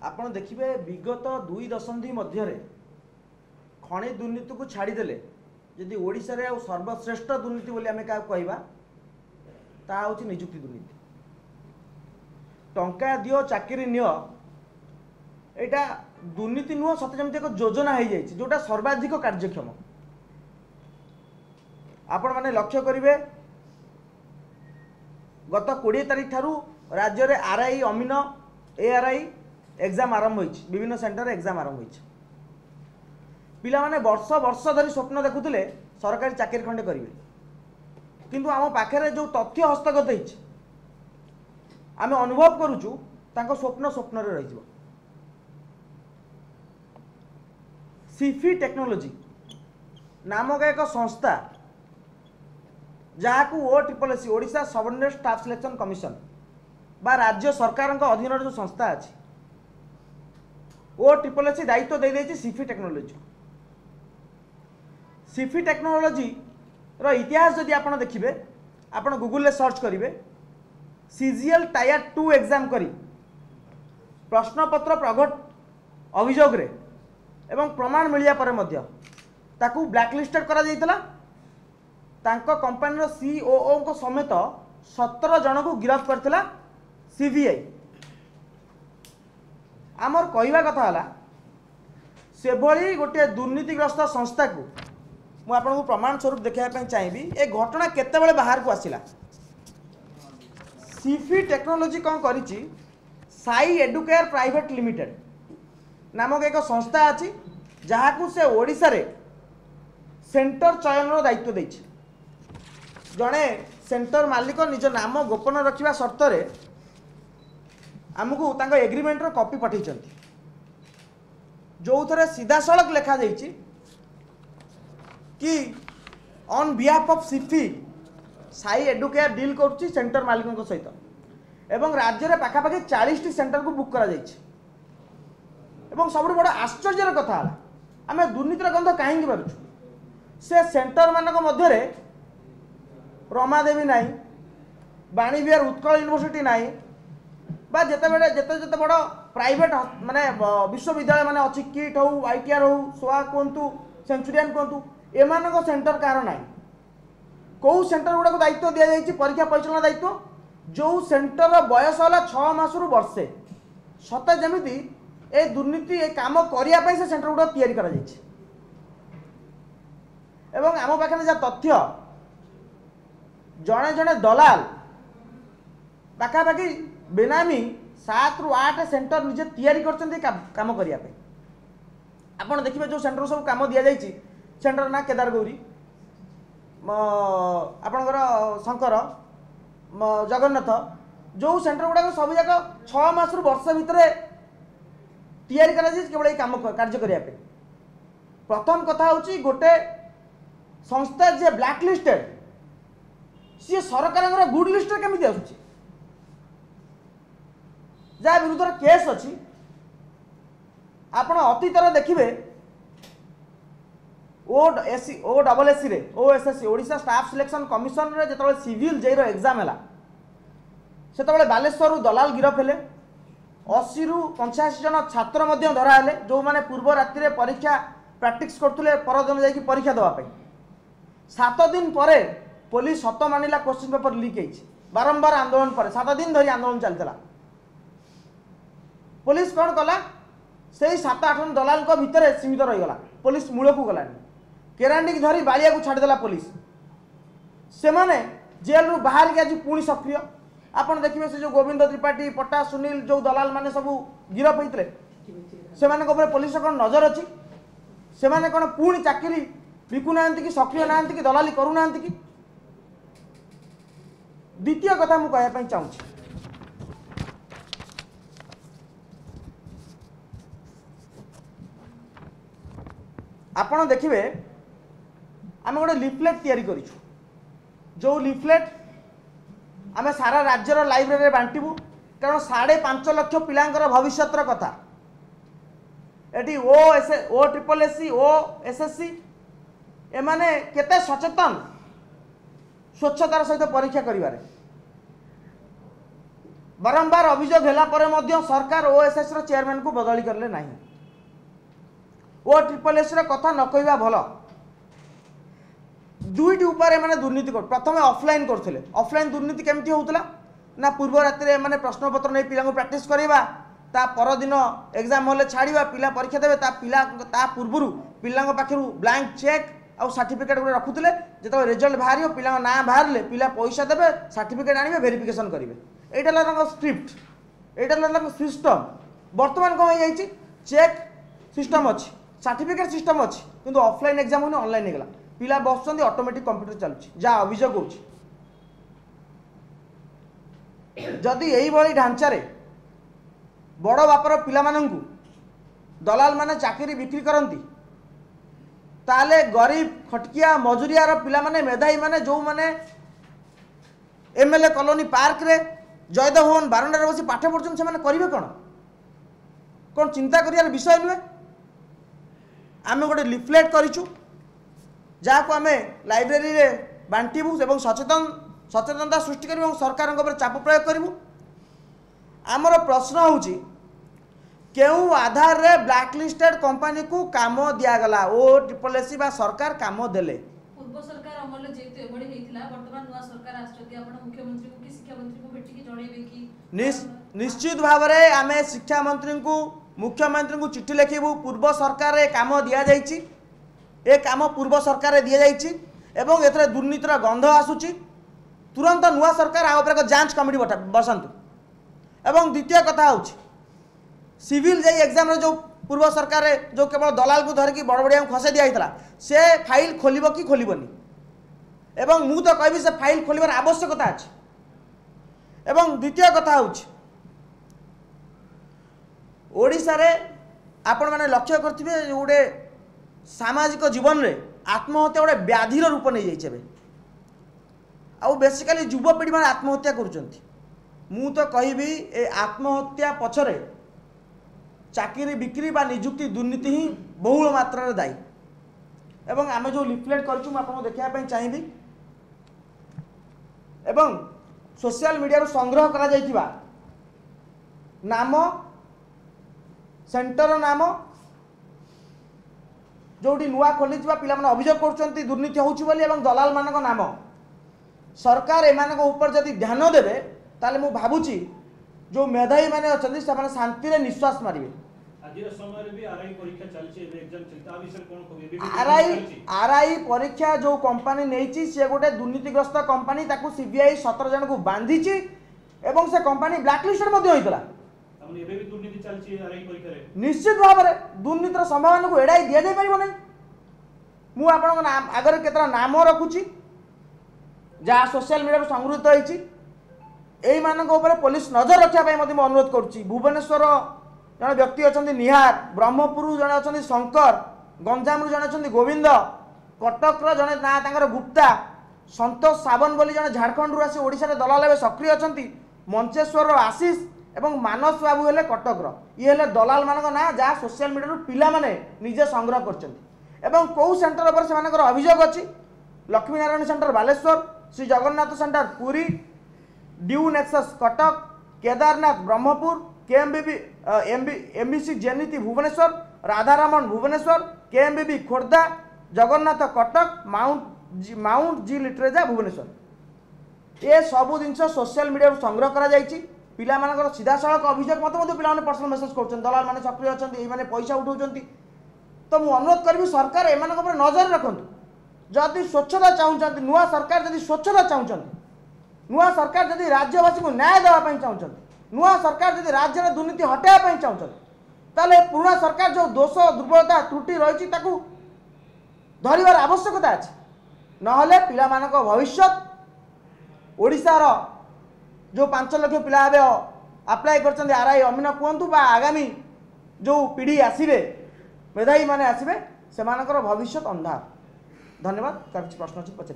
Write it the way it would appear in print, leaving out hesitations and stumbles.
आपण देखिए विगत 2 दशंधि मध्य खनि दुर्नीति को छाड़देले जदि ओडिशा रे सर्वश्रेष्ठ दुर्नीति बोली आम क्या कहवा ता हूँ निजुक्ति दुर्नीति। टंका दियो चाकरी नियो एटा दुर्नीति नुह सत्य जमी एक योजना हो जाए जोटा सर्वाधिक कार्यक्षम। आपण मैंने लक्ष्य करेंगे गत 20 तारीख ठारू राज्य में आरआई अमीन एआरआई एग्जाम आरंभ होइछि। विभिन्न सेंटर एग्जाम आरंभ होइछि। पिला माने वर्ष वर्ष धरी स्वप्न देखुले सरकारी चाकरी खंडे करेंगे किंतु आम पाखे जो तथ्य हस्तगत होइछि आम अनुभव करुचु तांको स्वप्न स्वप्न रे रहि जिवो। सिफी टेक्नोलॉजी नामक एक संस्था जहाँ को OSSC Odisha subordinate staff selection commission बा राज्य सरकार अधीन जो संस्था अच्छी OSSC दायित्व दे देछि सिफी टेक्नोलॉजी। सिफी टेक्नोलॉजी रो इतिहास जदि आपण देखिबे आपण गूगल सर्च करिवे CGL टायर 2 एग्जाम करी प्रश्नपत्र प्रगट अभियोग रे एवं प्रमाण मिलिया पर मध्य ताकू ब्लैकलिस्टेड करा जाइतला। तांको कंपनी रो COO को समेत 17 जन को गिरफ्त करथिला CBI। आमर कहवा कथा हला से भली गोटे दुर्नीतिग्रस्त संस्था को मु आपन को प्रमाण स्वरूप देखा चाहिए ए घटना केतेबेले बाहर को आसिला। सिफी टेक्नोलॉजी कौन करिछि साई एडुकेयर प्राइवेट लिमिटेड नामक एक संस्था अच्छी जहाँ को से ओडिशा रे सेंटर चयन दायित्व देछि। जड़े सेंटर मालिक निज नाम गोपन रखा शर्त आमको तांको एग्रीमेंट रो कॉपी पठेइ जो थे सीधा सड़क लिखा जाइछि कि on behalf of Sifi Sai educare deal करुच्ची सेंटर मालिक सहित एवं राज्य में पाखापाखि 40 सेंटर को बुक करा जाइछि। एवं सब बड़ आश्चर्यर कथा आम दुर्नीतिर गंध कहीं पार्छु से सेंटर मानक मध्य रमादेवी नाई बाणीविहार उत्कल यूनिवर्सिटी नाई बा जेते जेते बड़ प्राइवेट माने विश्वविद्यालय माने अच्छी किट हो ITR हो सोआ कहतु सेंचुरियन कहतु एमानक सेंटर कार नाई। कौ सेंटर गुड़ा दायित्व दि जाइए परीक्षा परिचालन दायित्व जो सेंटर बयस है 6 मास रु वर्षे सत जमी ए दुर्नीति ए काम करने से सेंटर गुड़ा तैयारी करा जाइए। एवं आम पाखे जहाँ तथ्य जड़े जड़े दलाल पाखापाखि बेनामी 7 रु 8 सेंटर निजे तैयारी करछन्ती काम करिया पे। आपण देखिबे जो सेंटर सब काम दिया जाइछि सेंटर ना केदार गौरी आपणकर शंकर जगन्नाथ जो सेंटर गुड़ा सब जाक 6 मास रु वर्ष भितर तैयारी करा जाइछि केवल काम कार्य करिया पे। प्रथम कथा होछि गोटे संस्था जे ब्लैक लिस्टेड सी सरकार गुड लिस्ट केमी आसुची जहाँ विरुद्ध केस अच्छी आपण अतीतर देखिए OSSC Odisha staff selection commission रे जतबे सिविल जेई रो एग्जाम हैला सेतबे बालेश्वर दलाल गिरफ हेले 80 रु 85 जन छात्र मध्य धरा हेले जो माने पूर्व राति रे परीक्षा प्रैक्टिस करथुले परदिन जाई परीक्षा देवा पे 7 दिन परे पुलिस सत मानिला क्वेश्चन पेपर लीक होइछि। बारंबार आंदोलन पर 7 दिन धरी आंदोलन चलता पुलिस कौन कला से 7-8 दलाल भितर सीमित रहीगला पुलिस मूल को गलानी केरांडी धरी बालिया को छाड़देला पुलिस से माने जेल रु बाहर के आज पुणी सक्रिय। आपन देखिए से जो गोविंद त्रिपाठी पट्टा सुनील जो दलाल माने सब गिरफ होते से माने पुलिस कौन नजर अच्छी से माने कौन पुणी चाकरी बिकुना कि सक्रिय ना कि दलाली करूना कि। द्वितीय कथा मु कहया चाहूँ आपण देखिए आम गोटे लिफलेट तैयारी करिछु जो लिफलेट आम सारा राज्यर लाइब्रेरी बांटबू कारण 5.5 लाख पिलांकर भविष्यतर कथा एटी OSSC OSSC एमाने केते सचेतन स्वच्छतार सहित परीक्षा करिवारे बारंबार अभियोग है सरकार ओएसएस चेयरमैन को बदली करले नहीं ओ ट्रिपल एस कथा न कहवा भल दुईटी उपर माने दुर्नीति कर प्रथम ऑफलाइन करथिले ऑफलाइन दुर्नीति केमती होउतला ना पूर्व राति रे माने प्रश्न पत्र नै पिला को प्रैक्टिस करबा ता पर दिन एग्जाम हॉल छाड़ीबा पिला परीक्षा देबे ता पूर्वरु पिला पाखरु ब्लैंक चेक आ सर्टिफिकेट गुरे रखुथिले जेतो रिजल्ट बाहरियो पिला ना बाहरले पिला पैसा देबे सर्टिफिकेट आनिबे वेरिफिकेशन करिवे एटा ला स्क्रिप्ट एटा ला सिस्टम वर्तमान कोन जाईची चेक सिस्टम अछि सर्टिफिकेट सिस्टम अच्छी किंतु ऑफलाइन एग्जाम होने ऑनलाइन होगा पिला बस ऑटोमेटिक कंप्यूटर चलुची जहाँ अभियोग हो जदि यही ढांचारे बड़ बापर पिला माननकु दलाल माने चाकरी बिक्री करती ताले गरीब खटकिया मजुरियार पिला माने मेधाई माने जो माने एमएलए कॉलोनी पार्क रे जयदेव भवन बारंडार बसी पाठ पढ़ुछन से माने करिवे कोन चिंता करियार विषय नुहे आमे गोटे लिफलेट करिछु जहाँ को आमे लाइब्रेरी रे बांटीबू एवं सचेतनता सृष्टि करू और सरकार ऊपर चाप प्रयोग करूँ आमर प्रश्न होची केउ आधार रे ब्लैकलिस्टेड कंपनी को काम दियागला ओ ट्रिपल एससी बा सरकार काम देले पूर्व सरकार अमल जेते एबडी हेतिला वर्तमान नुवा सरकार आछथि आपण मुख्यमंत्री को कि शिक्षा मंत्री को भेटी की जणेबे कि निश्चित भाव रे आमे शिक्षा मंत्री को मुख्यमंत्री को चिट्ठी लिखिबू पूर्व सरकार रे काम दिया जाइछि ए काम पूर्व सरकार रे दिया जाइछि एवं एथरे दुर्नीतिर गंध आसुछि तुरंत नुआ सरकार आ ऊपर जांच कमिटी बसंतु एवं द्वितीय कथा होछि सिविल जे एग्जाम रे जो पूर्व सरकार रे जो केवल दलाल को धरिकी बड़ बड़िया खसे दिया हितला से फाइल खोलिबो कि खोलिबोनी एवं मु तो कहबी से फाइल खोलिबार आवश्यकता अछि एवं द्वितीय कथा होछि ओडिसा रे आपण माने लक्ष्य करथिबे गोटे सामाजिक जीवन रे आत्महत्या गोटे व्याधिर रूप नहीं जाइछे आउ बेसिकली युवपीढ़ी माने आत्महत्या करुचंती मु तो कहबी ए आत्महत्या पछरे चाकरी बिक्री बा नियुक्ति दुर्नीति ही बहुल मात्रा रे दायी एवं आमे जो लिफलेट करछु म आपन देखिया पई चाहिबी एवं सोशल मीडिया रो संग्रह करा जाइथिबा नाम सेंटर नाम जोटी नुआ खोली पिला माने अभियोग करछंती दुर्नीति होउछि बोली एवं दलाल मानक नाम सरकार एमानक ऊपर जदि ध्यान देबे ताले मु भाबुची जो मेधावी माने अछंती से माने शांति रे निश्वास मारिबे आजिर समय रे भी आरआई परीक्षा चलछि एग्जाम चलता विषय कोन कहबे आरआई परीक्षा जो कंपनी नेइछि से गोटे दुर्नीतिग्रस्त कंपनी ताकू सीबीआई 17 जन को बांधीछि एवं से कंपनी ब्लैकलिस्टेड मध्ये होइतला हमने एबे भी दुर्नीति चलछि आरआई परीक्षा रे निश्चित भाव रे दुर्नीतिर संभावना को एडाई दिया जाय परिबो नै मु आपन नाम आगर केतरा नाम रखुछि जहाँ सोशल मीडिया संगृहीत होइछि एई मानक ऊपर पुलिस नजर रखिया पई मते अनुरोध करूछि भुवनेश्वर जन व्यक्ति अछंती निहार ब्रह्मपुर जन अछंती शंकर गंजाम जन अछंती गोविंद कटक रो जने ना तांकर गुप्ता संतोष सावन बोली जन झारखंड रु आसी ओडिसा रे दलाल एबे सक्रिय अछंती मंचेश्वर रो आशीष एवं मानस बाबू हेले कटक रो ये हेले दलाल मानक ना जहाँ सोशल मीडिया रु पिला माने निजे संग्रह करछंती एवं को सेंटर पर से मानकर अभियोग अछि Lakshmi Narayan centre Baleswar Shri Jagannath centre Puri dew nexus Cuttack Kedarnath Brahmapur KMBB MBC जेनीति भुवनेश्वर राधारमण भुवनेश्वर केएमबीबी खोर्धा जगन्नाथ कटक माउंट जी लिटरेजा भुवनेश्वर ये सबू जिनस सोशल मीडिया संग्रह करा जाइछि पिला मानकर सीधा सड़क अभियोग मत पिला माने पर्सनल मेसेज करछन दलाल माने सक्रिय अछंती एई माने पैसा उठाउछंती तो मु अनुरोध करबी सरकार एमानक ऊपर नजर रखंतु जदि स्वच्छता चाहूचंती नुआ सरकार जदि स्वच्छता चाहूचंती नुआ सरकार जदि राज्यवासी को न्याय देवा पई चाहूचंती नुआ सरकार जदि राज्य रे दुर्नीति हटाया पई चाहूचंती ताले पुराना सरकार जो दोष दुर्बलता त्रुटि रहिछि ताकू धरिबार आवश्यकता अछि नहले पिला मानक भविष्य ओडिसा रो जो 5 लाख पिला आबे अप्लाई करछन्ती आरआई अमीन कुहंतु बा आगामी जो पीढ़ी आसीबे मेधावी माने आसीबे सेमानकर भविष्य अंधार धन्यवाद। का प्रश्न अछि पछे